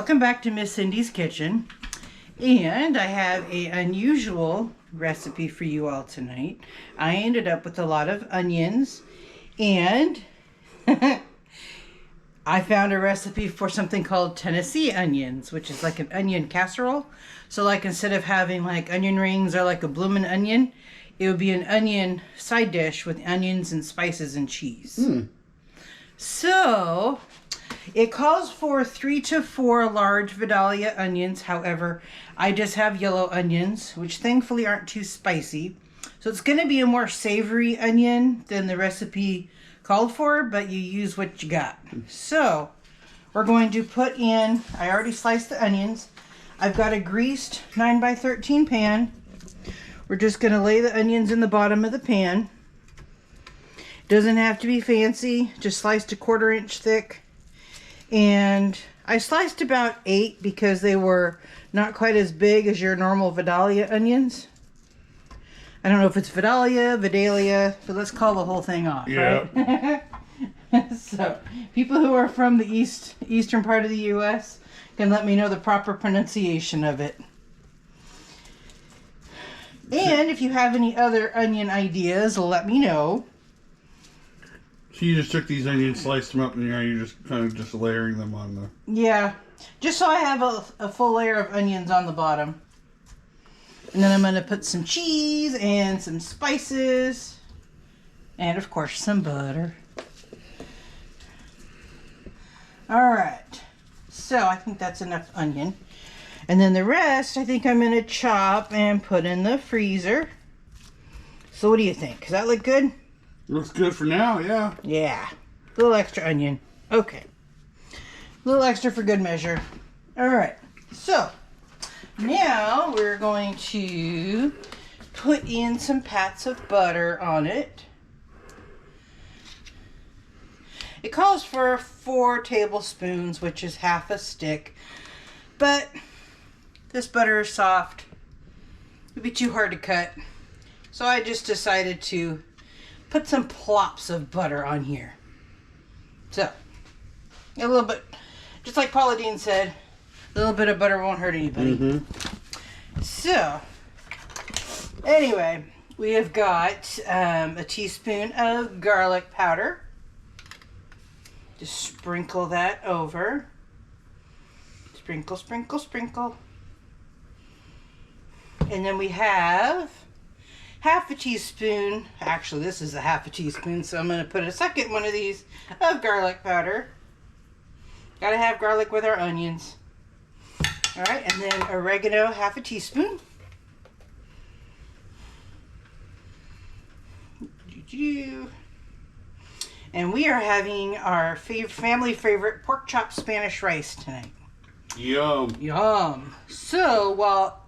Welcome back to Miss Cindy's Kitchen, and I have an unusual recipe for you all tonight. I ended up with a lot of onions, and I found a recipe for something called Tennessee onions, which is like an onion casserole. So like instead of having like onion rings or like a bloomin' onion, it would be an onion side dish with onions and spices and cheese. So it calls for 3 to 4 large Vidalia onions. However, I just have yellow onions, which thankfully aren't too spicy. So it's going to be a more savory onion than the recipe called for, but you use what you got. So we're going to put in, I already sliced the onions. I've got a greased 9x13 pan. We're just going to lay the onions in the bottom of the pan. Doesn't have to be fancy, just sliced a 1/4 inch thick. And I sliced about 8 because they were not quite as big as your normal Vidalia onions. I don't know if it's Vidalia, but let's call the whole thing off, right? So, people who are from the eastern part of the U.S. can let me know the proper pronunciation of it. And if you have any other onion ideas, let me know. So you just took these onions, sliced them up, and you're just kind of just layering them on the... Yeah, just so I have a full layer of onions on the bottom. And then I'm going to put some cheese and some spices. And of course some butter. Alright, so I think that's enough onion. And then the rest I think I'm going to chop and put in the freezer. So what do you think? Does that look good? Looks good for now, yeah. Yeah. A little extra onion. Okay. A little extra for good measure. Alright. So, now we're going to put in some pats of butter on it. It calls for 4 tablespoons, which is half a stick. But this butter is soft. It would be too hard to cut. So I just decided to put some plops of butter on here. So, a little bit, just like Paula Deen said, a little bit of butter won't hurt anybody. So, anyway, we have got a teaspoon of garlic powder. Just sprinkle that over. Sprinkle, sprinkle, sprinkle. And then we have half a teaspoon, actually this is a half a teaspoon, so I'm going to put a second one of these of garlic powder. Gotta have garlic with our onions. Alright, and then oregano, half a teaspoon. And we are having our family favorite pork chop Spanish rice tonight. Yum. Yum. So while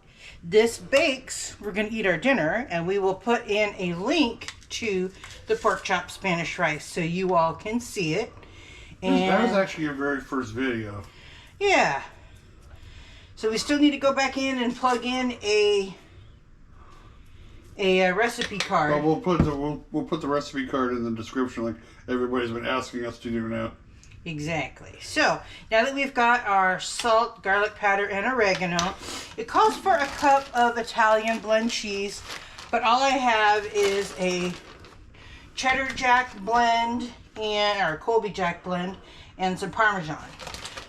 this bakes, we're going to eat our dinner, and we will put in a link to the pork chop Spanish rice so you all can see it. And that was actually your very first video. Yeah. So we still need to go back in and plug in a recipe card. Well, we'll put the recipe card in the description like everybody's been asking us to do now. Exactly. So, now that we've got our salt, garlic powder, and oregano, it calls for a cup of Italian blend cheese, but all I have is a cheddar jack blend or Colby jack blend and some Parmesan.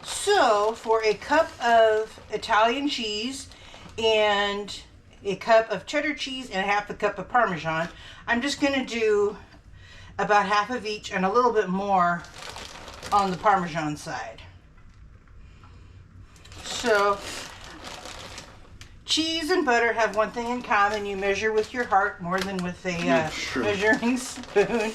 So, for a cup of Italian cheese and a cup of cheddar cheese and half a cup of Parmesan, I'm just going to do about half of each and a little bit more on the Parmesan side. So, cheese and butter have one thing in common. You measure with your heart more than with a measuring spoon.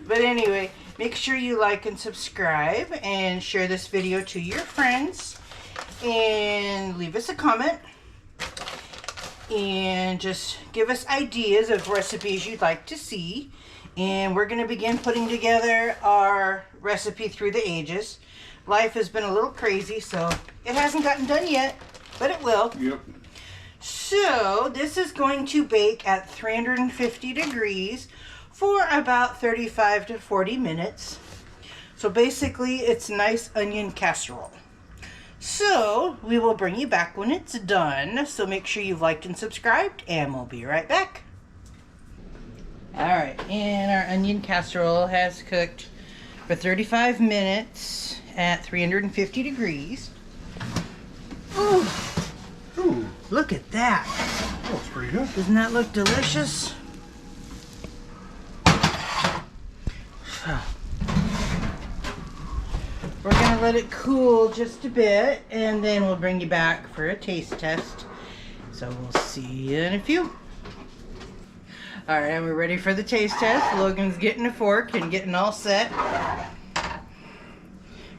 But anyway, make sure you like and subscribe and share this video to your friends. And leave us a comment. And just give us ideas of recipes you'd like to see. And we're going to begin putting together our recipe through the ages. Life has been a little crazy, so it hasn't gotten done yet, but it will. Yep. So this is going to bake at 350 degrees for about 35 to 40 minutes. So basically it's nice onion casserole. So we will bring you back when it's done. So make sure you've liked and subscribed, and we'll be right back. Alright, and our onion casserole has cooked for 35 minutes at 350 degrees. Ooh, Ooh, look at that. that looks pretty good. Doesn't that look delicious? We're gonna let it cool just a bit, and then we'll bring you back for a taste test. So we'll see you in a few. All right, we're ready for the taste test. Logan's getting a fork and getting all set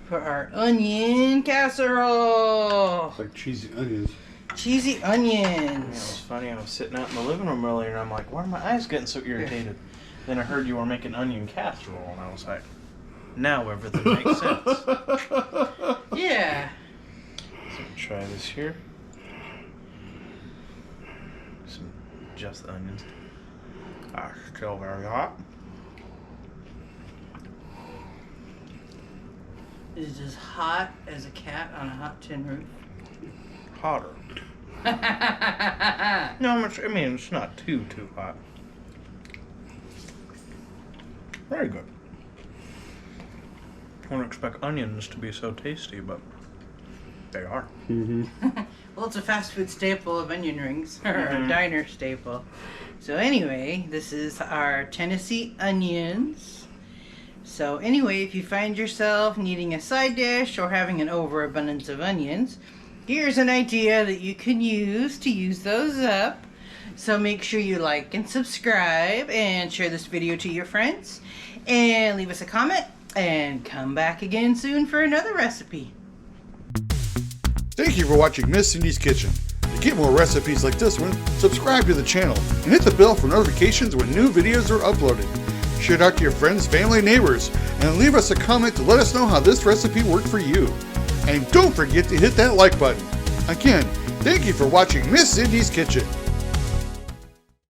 for our onion casserole. It's like cheesy onions. Cheesy Yeah, it onions. was funny. I was sitting out in the living room earlier, and I'm like, "Why are my eyes getting so irritated?" Then I heard you were making onion casserole, and I was like, "Now everything makes sense." Yeah. So try this here. Just the onions. Are still very hot. It's as hot as a cat on a hot tin roof. Hotter. No, I mean it's not too hot. Very good. I don't expect onions to be so tasty, but they are. Mm-hmm. Well, it's a fast food staple of onion rings, or a diner staple. So anyway, this is our Tennessee onions. So anyway, if you find yourself needing a side dish or having an overabundance of onions, here's an idea that you can use those up. So make sure you like and subscribe and share this video to your friends. And leave us a comment and come back again soon for another recipe. Thank you for watching Miss Cindy's Kitchen. To get more recipes like this one, subscribe to the channel and hit the bell for notifications when new videos are uploaded. Share it out to your friends, family, neighbors, and leave us a comment to let us know how this recipe worked for you. And don't forget to hit that like button. Again, thank you for watching Miss Cindy's Kitchen.